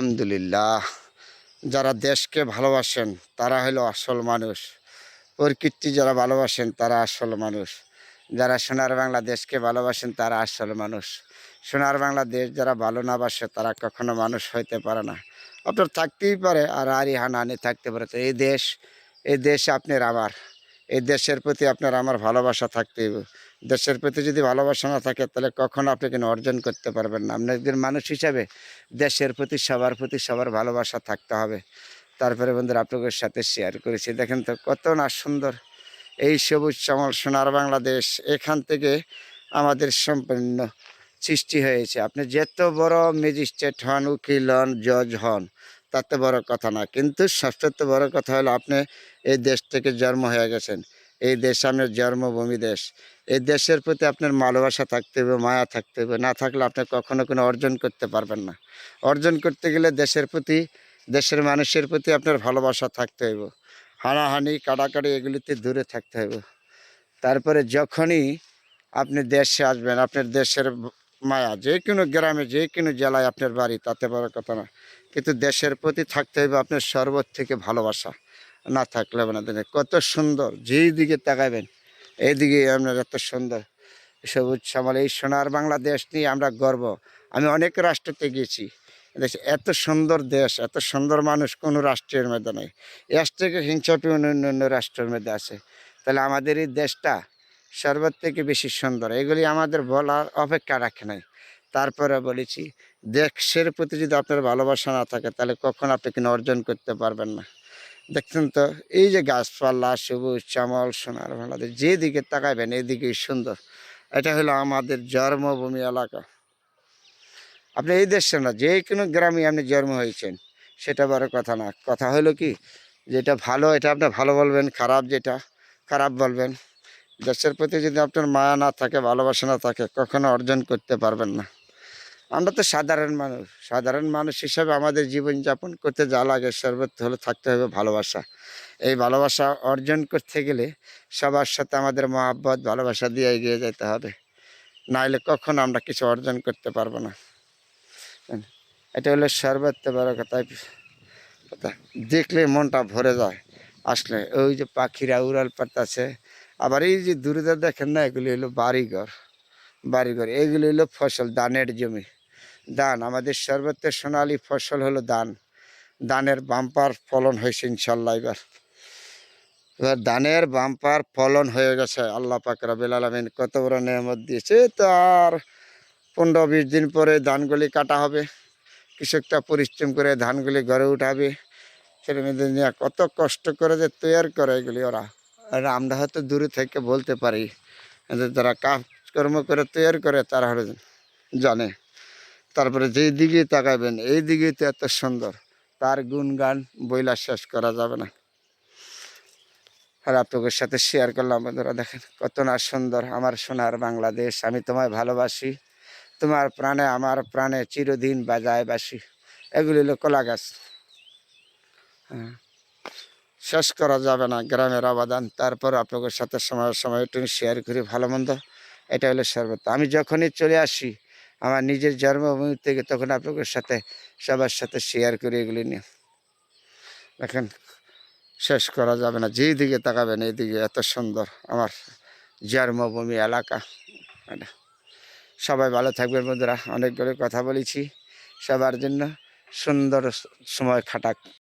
আলহামদুলিল্লাহ। যারা দেশকে ভালোবাসেন তারা হলো আসল মানুষ। প্রকৃতি যারা ভালোবাসেন তারা আসল মানুষ। যারা সোনার বাংলাদেশকে ভালোবাসেন তারা আসল মানুষ। সোনার বাংলাদেশ যারা ভালো না বাসে তারা কখনো মানুষ হইতে পারে না। আপনার থাকতেই পারে আর আরি হানাহানি থাকতে পারে, তো এই দেশ আপনার আমার। এই দেশের প্রতি আপনার আমার ভালোবাসা থাকতে হবে। দেশের প্রতি যদি ভালোবাসা না থাকে তাহলে কখনো আপনি কিন্তু অর্জন করতে পারবেন না। আপনি একজন মানুষ হিসাবে দেশের প্রতি সবার ভালোবাসা থাকতে হবে। তারপরে বন্ধুরা আপনাদের সাথে শেয়ার করেছি, দেখেন তো কত না সুন্দর এই সবুজ শ্যামল সোনার বাংলাদেশ। এখান থেকে আমাদের সম্পূর্ণ সৃষ্টি হয়েছে। আপনি যত বড় ম্যাজিস্ট্রেট হন, উকিল হন, জজ হন, তাতে বড় কথা না, কিন্তু সবচেয়ে বড় কথা হলো আপনি এই দেশ থেকে জন্ম হয়ে গেছেন। এই দেশ আপনার জন্মভূমি দেশ। এই দেশের প্রতি আপনার ভালোবাসা থাকতে হবে, মায়া থাকতে হবে। না থাকলে আপনি কখনো কোনো অর্জন করতে পারবেন না। অর্জন করতে গেলে দেশের প্রতি, দেশের মানুষের প্রতি আপনার ভালোবাসা থাকতে হবে। হানাহানি কাটাকাটি এগুলিতে দূরে থাকতে হবে। তারপরে যখনই আপনি দেশে আসবেন, আপনার দেশের মায়া, যে কোনো গ্রামে যে কোনো জেলায় আপনার বাড়ি, তাতে বড় কথা না, কিন্তু দেশের প্রতি থাকতে হবে আপনার সর্বত থেকে ভালোবাসা। না থাকলে হবে না। দেখেন কত সুন্দর, যেই দিকে তাকাবেন এইদিকে আপনার এত সুন্দর সবুজ শ্যামল এই সোনার বাংলাদেশ নিয়ে আমরা গর্ব। আমি অনেক রাষ্ট্রতে গিয়েছি, দেশ এত সুন্দর দেশ, এত সুন্দর মানুষ কোনো রাষ্ট্রের মধ্যে নেই। এর থেকে হিংসাপূর্ণ অন্য রাষ্ট্রের মধ্যে আছে। তাহলে আমাদের এই দেশটা সর্বত থেকে বেশি সুন্দর, এগুলি আমাদের বলার অপেক্ষা রাখে নাই। তারপরে বলেছি, দেশের প্রতি যদি আপনার ভালোবাসা না থাকে তাহলে কখন আপনি কিনা অর্জন করতে পারবেন না। দেখছেন তো এই যে গাছপালা সবুজ শ্যামল সোনার বাংলাদেশ, যেদিকে তাকাবেন এদিকেই সুন্দর। এটা হলো আমাদের জন্মভূমি এলাকা। আপনি এই দেশে না, যে কোনো গ্রামে আপনি জন্ম হয়েছেন সেটা বড় কথা না। কথা হলো কি, যেটা ভালো এটা আপনি ভালো বলবেন, খারাপ যেটা খারাপ বলবেন। দেশের প্রতি যদি আপনার মায়া না থাকে, ভালোবাসা না থাকে, কখনো অর্জন করতে পারবেন না। আমরা তো সাধারণ মানুষ, সাধারণ মানুষ হিসাবে আমাদের জীবনযাপন করতে যা লাগে সর্বত্র হলে থাকতে হবে ভালোবাসা। এই ভালোবাসা অর্জন করতে গেলে সবার সাথে আমাদের মহাব্বত ভালোবাসা দিয়ে এগিয়ে যেতে হবে, নাইলে কখনো আমরা কিছু অর্জন করতে পারবো না। এটা হলো সর্বত্র বড় কথা। কথা দেখলে মনটা ভরে যায়। আসলে ওই যে পাখিরা উড়াল পারতাছে, আবার এই যে দূরে দেখেন না, এগুলি হলো বাড়িঘর। বাড়িঘর এগুলি হলো ফসল, ধানের জমি। ধান, আমাদের সর্বত্র সোনালি ফসল হলো ধান। ধানের বাম্পার ফলন হয়েছে ইনশাল্লাহ। এবার ধানের বাম্পার ফলন হয়ে গেছে। আল্লাহ পাক রব্বুল আলামিন কত বড় নেয়ামত দিয়েছে। তার 15-20 দিন পরে ধানগুলি কাটা হবে। কৃষকটা পরিশ্রম করে ধানগুলি ঘরে উঠাবে। ছেলে মেয়েদের নিয়ে কত কষ্ট করে যে তৈরি করে এগুলি ওরা। আর আমরা হয়তো দূরে থেকে বলতে পারি, কিন্তু যারা কাজকর্ম করে তৈরি করে তারা হলো জানে। তারপরে যেই দিকে তাকাবেন এই দিকেই তো এত সুন্দর, তার গুণগান বইলা শেষ করা যাবে না। আর আপনাদের সাথে শেয়ার করলাম বন্ধুরা, দেখেন কত না সুন্দর আমার সোনার বাংলাদেশ। আমি তোমায় ভালোবাসি, তোমার প্রাণে আমার প্রাণে চিরদিন বাজায় বাসি। এগুলি হলো কলা গাছ। হ্যাঁ, শেষ করা যাবে না গ্রামের অবদান। তারপর আপনাদের সাথে সময়ের সময় একটু শেয়ার করি ভালো মন্দ। এটা হলো সর্বত্র। আমি যখনই চলে আসি আমার নিজের জন্মভূমি থেকে, তখন আপনাদের সাথে সবার সাথে শেয়ার করি এগুলি নিয়ে। দেখেন শেষ করা যাবে না, যেই দিকে তাকাবেন এইদিকে এত সুন্দর আমার জন্মভূমি এলাকা। এটা সবাই ভালো থাকবেন বন্ধুরা, অনেকগুলো কথা বলেছি। সবার জন্য সুন্দর সময় খাটাক।